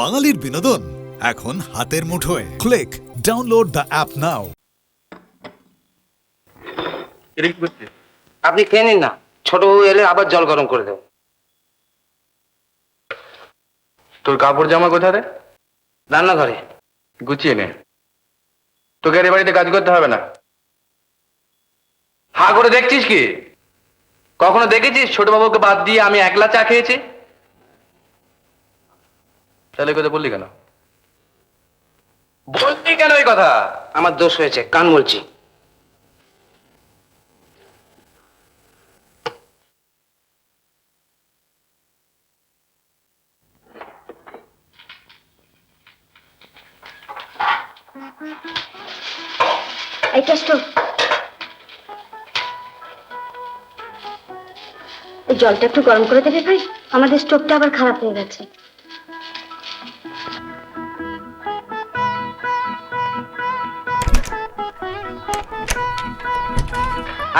বাঙালির বিনোদন এখন হাতের মুঠোয়। ক্লিক ডাউনলোড দ্য অ্যাপ নাও। আপনি খেয়ে নিন না, ছোট বউ এলে আবার জল গরম করে দেব। তোর কাপড় জামা কোথায় রে? রান্নাঘরে। গুছিয়ে নে, তোকে আর এ বাড়িতে কাজ করতে হবে না। হা করে দেখছিস কি? কখনো দেখেছিস ছোট বাবুকে বাদ দিয়ে আমি একলা চা খেয়েছি? তাহলে কোথায় বললি কেন? বললি কেন এই কথা? আমার দোষ হয়েছে, কান বলছি। এইটা স্টোভ। এই জলটা একটু গরম করে দেবে ভাই, আমাদের স্টোভটা আবার খারাপ হয়ে গেছে।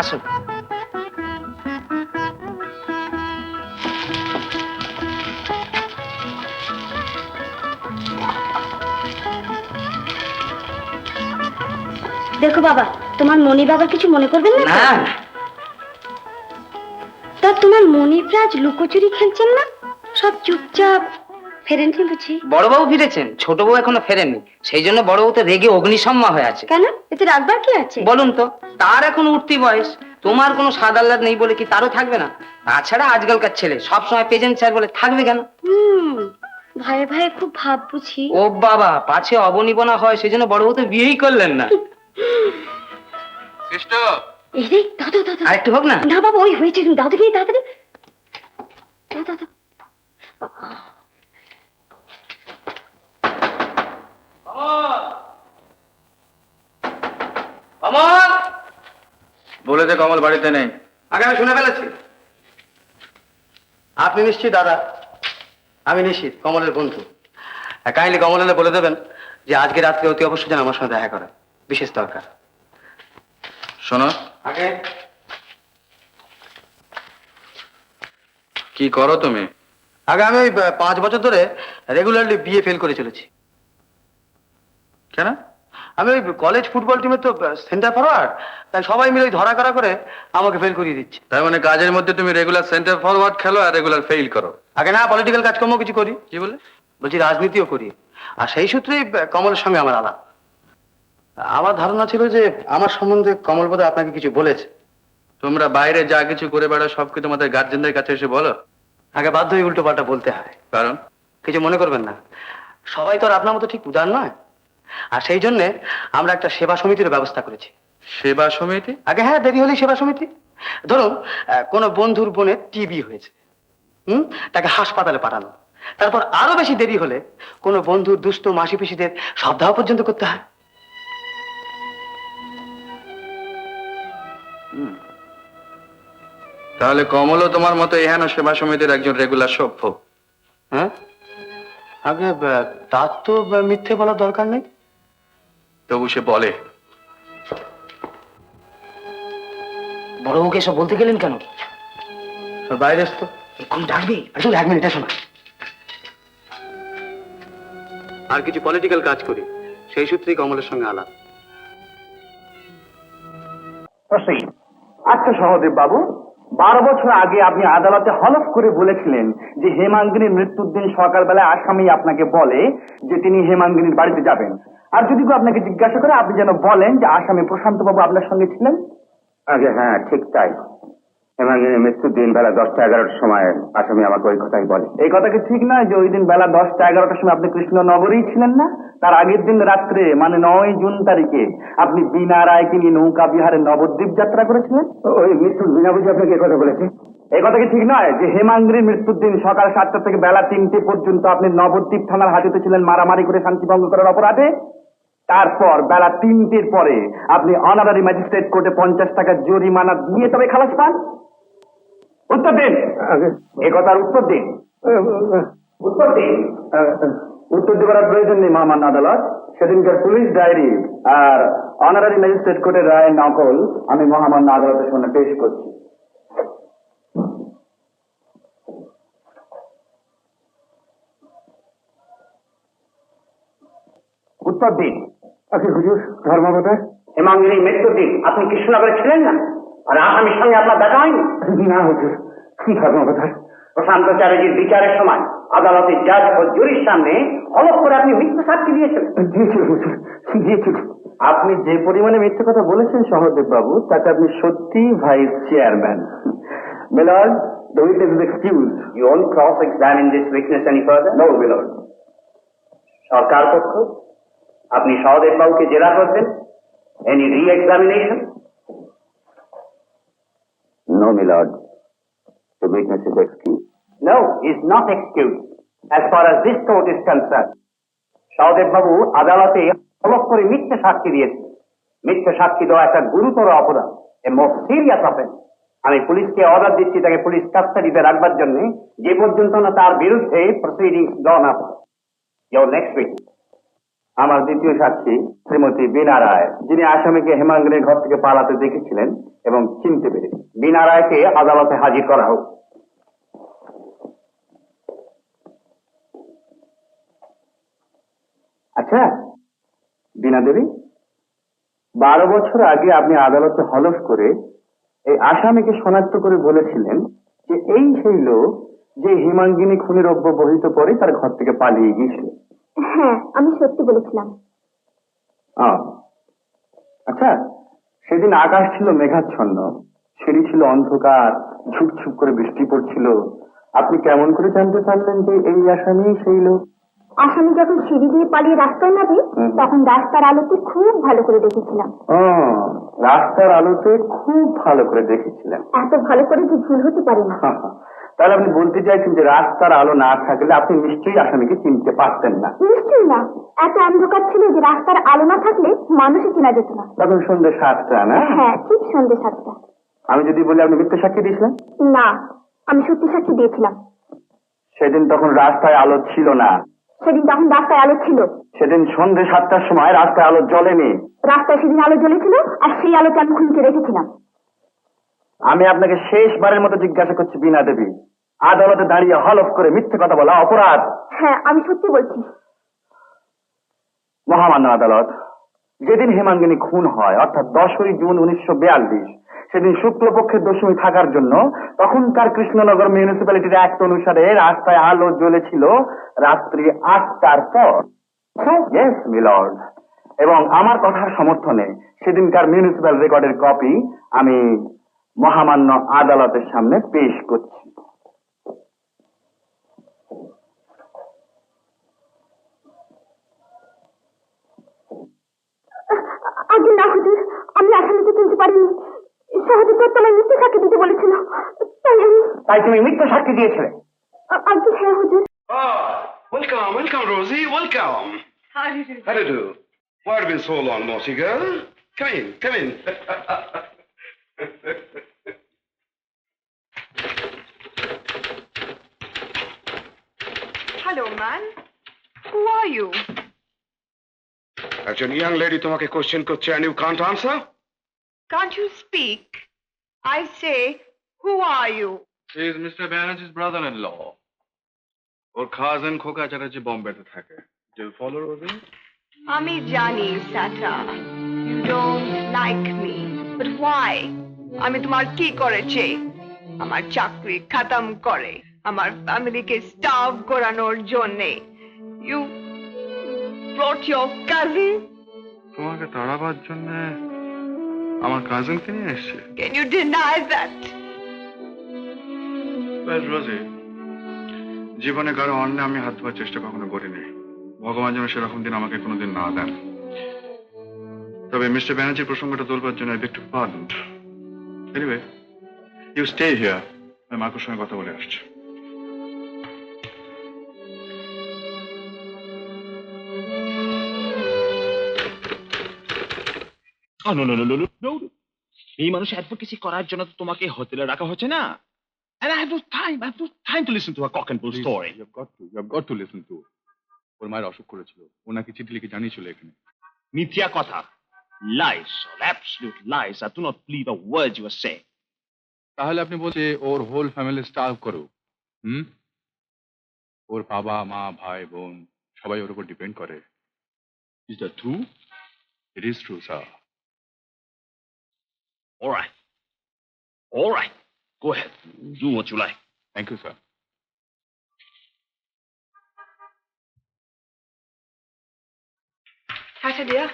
আসুন। দেখো বাবা, তোমার মনি বাবা কিছু মনে করবেন না? না, তা তোমার মনিরা আজ লুকোচুরি খেলছেন না? সব চুপচাপ ফেরেননি বুঝি? বড়বাবু ফিরেছেন, ছোট বউ এখনো ফেরেননি। সেই জন্য বড়বাবু তো রেগে অগ্নিশম্মা হয়ে আছে। কেন, এতে রাখবার কি আছে? বলুন তো, তার এখন উঠতি বয়স। তোমার কোনো স্বাদ আহ্লাদ নেই বলে কি তারও থাকবে না? তাছাড়া আজকালকার ছেলে সবসময় প্রেজেন্ট স্যার বলে থাকবে কেন? ভাইয়ে ভাইয়ে খুব ভাব বুঝি। ও বাবা, পাছে অবনিবনা হয় সেজন্য বড়বাবু তো বিয়েই করলেন না। কৃষ্ণ, এই রে, দাদা দাদা আরেকটু হোক না? না বাবা, ওই হয়েছে, দাদা গিয়ে তাড়াতাড়ি দাদা দাদা। অমল! বলেছে কমল বাড়িতে নেই। আগে আমি শুনে ফেলেছি। আপনি নিশ্চিত দাদা? আমি নিশ্চিত কমলের বন্ধু। কাইন্ডলি কমল এলে বলে দেবেন যে আজকে রাত্রে অতি অবশ্যই যেন আমার সঙ্গে দেখা করে, বিশেষ দরকার। শোনো, আগে কি করো তুমি? আগে আমি ওই 5 বছর ধরে রেগুলারলি বিয়ে ফেল করে চলেছি। কেন? আমি ওই কলেজ ফুটবল টিমের তো সেন্টার ফরওয়ার্ড, তাই সবাই মিলে ওই ধরা করা করে আমাকে ফেল করিয়ে দিচ্ছে। তার মানে কাজের মধ্যে তুমি রেগুলার সেন্টার ফরওয়ার্ড খেলো আর রেগুলার ফেইল করো? আগে না, পলিটিক্যাল কাজকর্ম কিছু করি। কি বলে? বলছি রাজনীতিও করি। আর সেই সূত্রেই কমলের সঙ্গে আমার আলাপ। আমার ধারণা ছিল যে আমার সম্বন্ধে কমল বোধহয় আপনাকে কিছু বলেছে। তোমরা বাইরে যা কিছু করে বেড়াও সব কি তোমাদের গার্জেনদের কাছে এসে বলো? আগে বাধ্য হয়ে উল্টো পাল্টা বলতে হয়। কারণ? কিছু মনে করবেন না, সবাই তো আর আপনার মতো ঠিক উদার নয়। আর সেই জন্যে আমরা একটা সেবা সমিতির ব্যবস্থা করেছি। সেবা সমিতি? আগে হ্যাঁ, দেরি হলেই সেবা সমিতি। ধরুন কোনো বন্ধুর বোনের টিবি হয়েছে, তাকে হাসপাতালে পাঠানো। তারপর আরো বেশি দেরি হলে কোনো বন্ধুর দুস্থ মাসি পিসিদের সপ্তাহ পর্যন্ত করতে হয়। তাহলে কমলও তোমার মতো এহেন সেবা সমিতির একজন রেগুলার সভ্য? হ্যাঁ, আগে তার তো মিথ্যে বলার দরকার নেই। তবু সে বলে। বড়বাবুকে এসব বলতে গেলেন কেন? বাইরে এসতো। কোন ডাকবি? আসলে 1 মিনিট শোনা। আর কিছু পলিটিক্যাল কাজ করি, সেই সূত্রেই কমলের সঙ্গে আলাপ। আচ্ছা সহদেব বাবু, 12 বছর আগে আপনি আদালতে হলফ করে বলেছিলেন যে হেমাঙ্গিনীর মৃত্যুর দিন সকালবেলায় আসামি আপনাকে বলে যে তিনি হেমাঙ্গিনীর বাড়িতে যাবেন। আর যদি কেউ আপনাকে জিজ্ঞাসা করে আপনি যেন বলেন যে আসামি প্রশান্ত বাবু আপনার সঙ্গে ছিলেন। আগে হ্যাঁ, ঠিক তাই। হেমাঙ্গিনীর মৃত্যুর দিন বেলা 10টা-11টার সময় আসামি আমাকে ওই কথাই বলে। এই কথা কি ঠিক নয় যে ওই দিন বেলা 10টা-11টার সময় আপনি কৃষ্ণনগরেই ছিলেন না? তার আগের দিন রাত্রে মানে 9 জুন তারিখে আপনি বিনা রায়কে নিয়ে নৌকা বিহারে নবদ্বীপ যাত্রা করেছিলেন। ওই মৃত্যুর বিনা বুঝে আপনাকে কথা বলেছে? এই কথা কি ঠিক নয় যে হেমাঙ্গিনীর মৃত্যুর দিন সকাল 7টা থেকে বেলা 3টে পর্যন্ত আপনি নবদ্বীপ থানার হাজতে ছিলেন মারামারি করে শান্তিভঙ্গ করার অপরাধে? তারপর বেলা 3টের পরে আপনি অনারারি ম্যাজিস্ট্রেট কোর্টে 50 টাকা জরিমানা দিয়ে তবে খালাস পান। উত্তর দিন, এ কথার উত্তর দিন। উত্তর দিন। উত্তর দেওয়ার প্রয়োজন নেই মহামান্য আদালত। সেদিনকার পুলিশ ডায়েরি আর অনারারি ম্যাজিস্ট্রেট কোর্টের রায়ের নকল আমি মহামান্য আদালতের সামনে পেশ করছি। উত্তর দিন। আচ্ছা হুজুর, ধর্মাবতার। হেমাঙ্গিনীর মৃত্যুর দিন আপনি কৃষ্ণনগরে ছিলেন না, আর আসামির সঙ্গে আপনার দেখা হয়নি? না হুজুর, ধর্মাবতার। প্রশান্ত চ্যাটার্জির বিচারের সময় আদালতের জাজ ও জুরির সামনে হলফ করে আপনি মিথ্যা সাক্ষী দিয়েছেন। দিয়েছিল হুজুর, দিয়েছিল। আপনি যে পরিমাণে মিথ্যে কথা বলেছেন সহদেব বাবু, তাতে আপনি সত্যি vice chairman. Milord, the witness is excused. You won't cross-examine this witness any further? No, milord. সরকার পক্ষ, আপনি সহদেব বাবুকে জেরা করবেন? Any re-examination? No, milord, the witness is excused. No, is not excused. As far as this court is concerned, Sahadev বাবু আদালতে হলফ করে মিথ্যে সাক্ষী দিয়েছে। মিথ্যে সাক্ষী দেওয়া একটা গুরুতর অপরাধ, এ মোস্ট সিরিয়াস অফেন্স। আমি পুলিশকে অর্ডার দিচ্ছি তাকে পুলিশ কাস্টাডিতে রাখবার জন্য, যে পর্যন্ত না তার বিরুদ্ধে proceedings done up. Your next witness. আমার দ্বিতীয় সাক্ষী শ্রীমতী বীণা রায়, যিনি আসামিকে হেমাঙ্গিনীর ঘর থেকে পালাতে দেখেছিলেন এবং চিনতে পেরেছেন। বীণা রায়কে আদালতে হাজির করা হোক। আচ্ছা বীণা দেবী, 12 বছর আগে আপনি আদালতে হলফ করে এই আসামিকে শনাক্ত করে বলেছিলেন যে এই সেই লোক যে হেমাঙ্গিনী খুনের অব্যবহিত পরে তার ঘর থেকে পালিয়ে গিয়েছিল। হ্যাঁ, আমি সত্যি বলেছিলাম। আচ্ছা, সেদিন আকাশ ছিল মেঘাচ্ছন্ন, সিঁড়ি ছিল অন্ধকার, ঝুপঝুপ করে বৃষ্টি পড়ছিল। আপনি কেমন করে জানতে পারলেন যে এই আসামি সেই লোক? আসামি যখন সিঁড়ি দিয়ে পালিয়ে রাস্তায় নামে, তখন রাস্তার আলোতে খুব ভালো করে দেখেছিলাম। রাস্তার আলোতে খুব ভালো করে দেখেছিলেন। এত ভালো করে যে ভুল হতে পারে না। তাহলে আপনি বলতে চাইছেন যে রাস্তার আলো না থাকলে আপনি নিশ্চয়ই আসামিকে চিনতে পারতেন না? নিশ্চয়ই না, এত অন্ধকার ছিল যে রাস্তার আলো না থাকলে মানুষই চেনা যেত না। তখন সন্ধ্যে 7টা, না? হ্যাঁ, ঠিক সন্ধ্যে 7টা। আমি যদি বলি আপনি মিথ্যে সাক্ষী দিয়েছিলেন? না, আমি সত্যি সাক্ষী দিয়েছিলাম। সেদিন তখন রাস্তায় আলো ছিল না। সেদিন তখন রাস্তায় আলো ছিল। সেদিন সন্ধ্যে 7টার সময় রাস্তায় আলো জ্বলেনি। রাস্তায় সেদিন আলো জ্বলেছিল, আর সেই আলোতে আমি খুঁজে রেখেছিলাম। আমি আপনাকে শেষবারের মতো জিজ্ঞাসা করছি বীণা দেবী, আদালতে দাঁড়িয়ে হলফ করে মিথ্যে কথা বলা অপরাধ? হ্যাঁ, আমি সত্যি বলছি। মহামান্য আদালত, যেদিন হেমাঙ্গিনী খুন হয় অর্থাৎ 10ই জুন 1942, সেদিন শুক্লপক্ষের দশমী থাকার জন্য তখনকার কৃষ্ণনগর মিউনিসিপ্যালিটির অ্যাক্ট অনুসারে রাস্তায় আলো জ্বলেছিল রাত্রি 8টার পর। ইয়েস মিলর্ড, এবং আমার কথার সমর্থনে সেদিনকার মিউনিসিপ্যাল রেকর্ডের কপি আমি মহামান্য আদালতের সামনে পেশ করছি। আগে না হুজুর, আমি আসামিকে চিনতে পারিনি। সহজে তো তোমায় মিথ্যে সাক্ষী দিতে বলেছিল, তাই তুমি মিথ্যা সাক্ষী দিয়েছিলে? আগে হ্যাঁ হুজুর। Welcome, welcome, Rosie, welcome. How do you do? How do you do? Why have you been so long, naughty girl? Come in, come in. Hello, man. Who are you? একজন young lady তোমাকে question করছে and you can't answer? Can't you speak? I say, who are you? He is Mr. Banerjee's brother-in-law. Or cousin খোকা চ্যাটার্জি বোম্বেতে থাকে। Do you follow, Rosie? Ami Jani, Sata. You don't like me. But why? Ami তোমার কি করেছে? আমার চাকরি খতম করে, আমার ফ্যামিলিকে স্টার্ভ করানোর জন্যে। You brought your cousin? তোমাকে তাড়াবার জন্য আমার কাজিনকে নিয়ে এসেছে। Can you deny that? ব্যাস রোজি, জীবনে কারো অন্যে আমি হাত ধোয়ার চেষ্টা কখনো করিনি। ভগবান যেন সেরকম দিন আমাকে কোনোদিন না দেন। তবে মিস্টার ব্যানার্জির প্রসঙ্গটা তুলবার জন্য একটু pardon. Anyway, you stay here, আমি মার্কোর সঙ্গে কথা বলে আসছি। এই মানুষ অ্যাডভোকেসি করার জন্য তো তোমাকে হোটেলে রাখা হচ্ছে না। And I have no time to listen to a cock and bull story. You have got to listen to. ওর মায়ের অসুখ করেছিল, ও নাকি চিঠি লিখে জানিয়েছিল এখানে। মিথ্যা কথা, lies, all absolute lies. I do not believe a word you are saying. তাহলে আপনি বলছে ওর হোল ফ্যামিলি স্টার্ভ করো? ওর বাবা মা ভাই বোন সবাই ওর উপর ডিপেন্ড করে। Is that true? It is true, sir. All right. All right. Go ahead. Do what you like. Thank you, sir. Tata dear,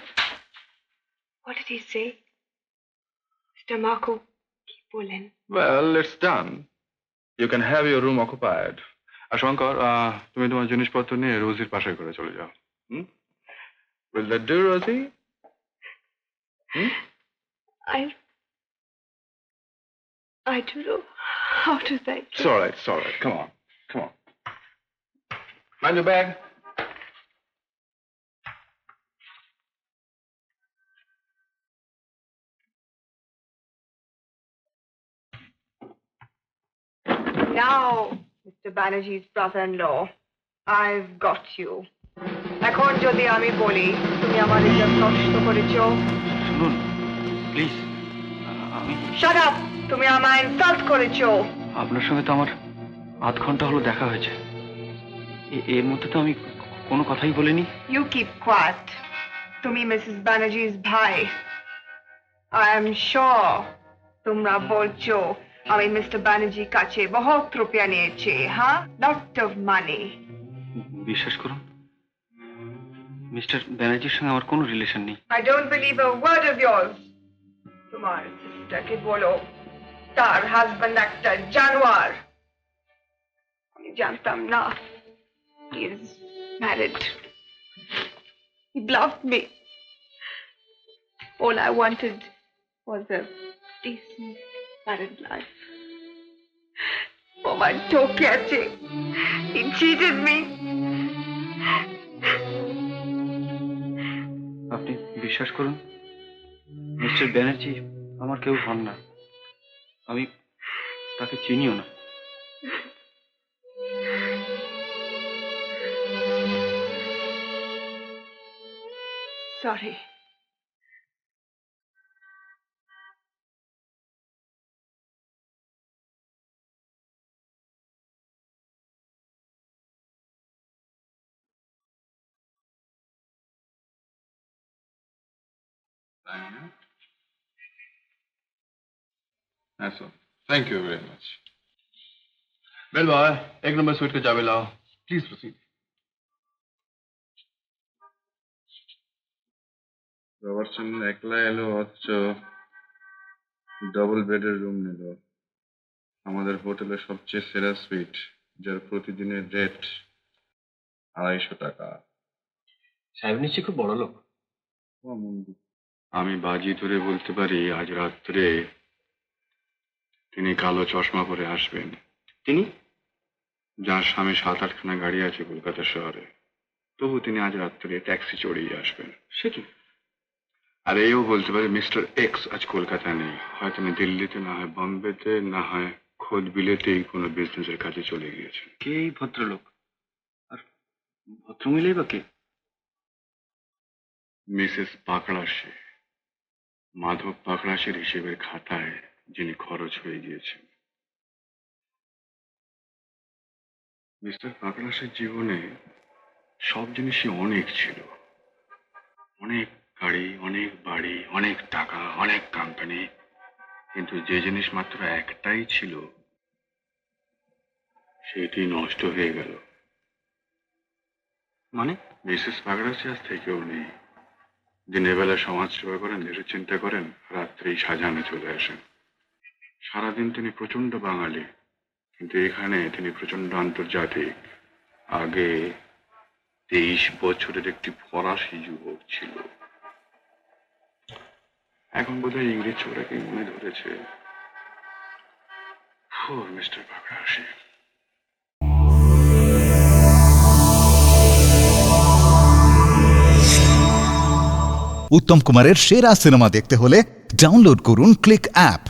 what did he say? Mr. Marco, keep pulling. Well, it's done. You can have your room occupied. আর শঙ্কর, তুমি তোমার জিনিসপত্র নিয়ে রোজির পাশে করে চলে যাও। Will that do, Rosie? I don't know how to thank you. It's all right. It's all right. Come on. Come on. Mind your bag. Now, Mr. Banerjee's brother-in-law, I've got you. এখন যদি আমি বলি তুমি আমার ইজ্জত নষ্ট করেছো, শুনুন প্লিজ, আমি শাট আপ, তুমি আমায় ইনসাল্ট করেছো। আপনার সঙ্গে তো আমার আধ ঘন্টা হলো দেখা হয়েছে, এর মধ্যে তো আমি কোনো কথাই বলিনি। You keep quiet. তুমি মিসেস ব্যানার্জির ভাই। I am sure তোমরা বলছো আমি মিস্টার ব্যানার্জির কাছে বহুত রুপিয়া নিয়েছি, হ্যাঁ? Lot of money. বিশ্বাস করুন, মিস্টার ব্যানার্জির সঙ্গে আমার কোনো রিলেশন নেই। I don't believe a word of yours. তোমার সিস্টারকে বলো তার হাজবেন্ড একটা জানোয়ার। আমি জানতাম না he is married. He bluffed me. All I wanted was a decent married life. Oh, my ঠকিয়েছে। He cheated me. আপনি বিশ্বাস করুন, মিস্টার ব্যানার্জি আমার কেউ হন না, আমি তাকে চিনিও না। Sorry. That's all. Thank you very much. Bell boy, एक नंबर स्वीट का चाबी लाओ. Please proceed. রবার্টসন একলা এলো, অথচ ডবল বেডের রুম নিল। আমাদের হোটেলের সবচেয়ে সেরা সুইট, যার প্রতিদিনের রেট 250 টাকা। সাহেব নিশ্চয়ই খুব বড় লোক। আমি বাজি ধরে বলতে পারি আজ রাত্রে তিনি কালো চশমা পরে আসবেন। তিনি? যার স্বামী 7-8খানা গাড়ি আছে কলকাতা শহরে, তবু তিনি আজ রাত্রে ট্যাক্সি চড়িয়ে আসবেন। সে কি? আর এও বলতে পারে মিস্টার এক্স আজ কলকাতা নেই, হয় তিনি দিল্লিতে, না হয় বম্বেতে, না হয় খোদ বিলেতেই কোনো বিজনেসের কাজে চলে গিয়েছেন। কে এই ভদ্রলোক? আর ভদ্রমহিলাই বা কে? মিসেস পাকড়াশি, মাধব পাকড়াশির হিসেবের খাতায় যিনি খরচ হয়ে গিয়েছেন। মিস্টার পাকড়াশির জীবনে সব জিনিসই অনেক ছিল, অনেক গাড়ি, অনেক বাড়ি, অনেক টাকা, অনেক কোম্পানি, কিন্তু যে জিনিস মাত্র একটাই ছিল সেটি নষ্ট হয়ে গেল। মানে? মিসেস পাকড়াশি আজ থেকেও নেই। দিনের বেলা সমাজ সেবা করেন, দেশের চিন্তা করেন, রাত্রেই সাজানে চলে আসেন। সারাদিন তিনি প্রচন্ড বাঙালি, কিন্তু এখানে তিনি প্রচন্ড আন্তর্জাতিক। আগে 23 বছরের একটি ফরাসি যুবক ছিল, এখন বোধহয় ইংরেজ ছোড়াকে মনে ধরেছে। মিস্টার পাকড়াশি। উত্তম কুমারের সেরা সিনেমা দেখতে হলে ডাউনলোড করুন ক্লিক অ্যাপ।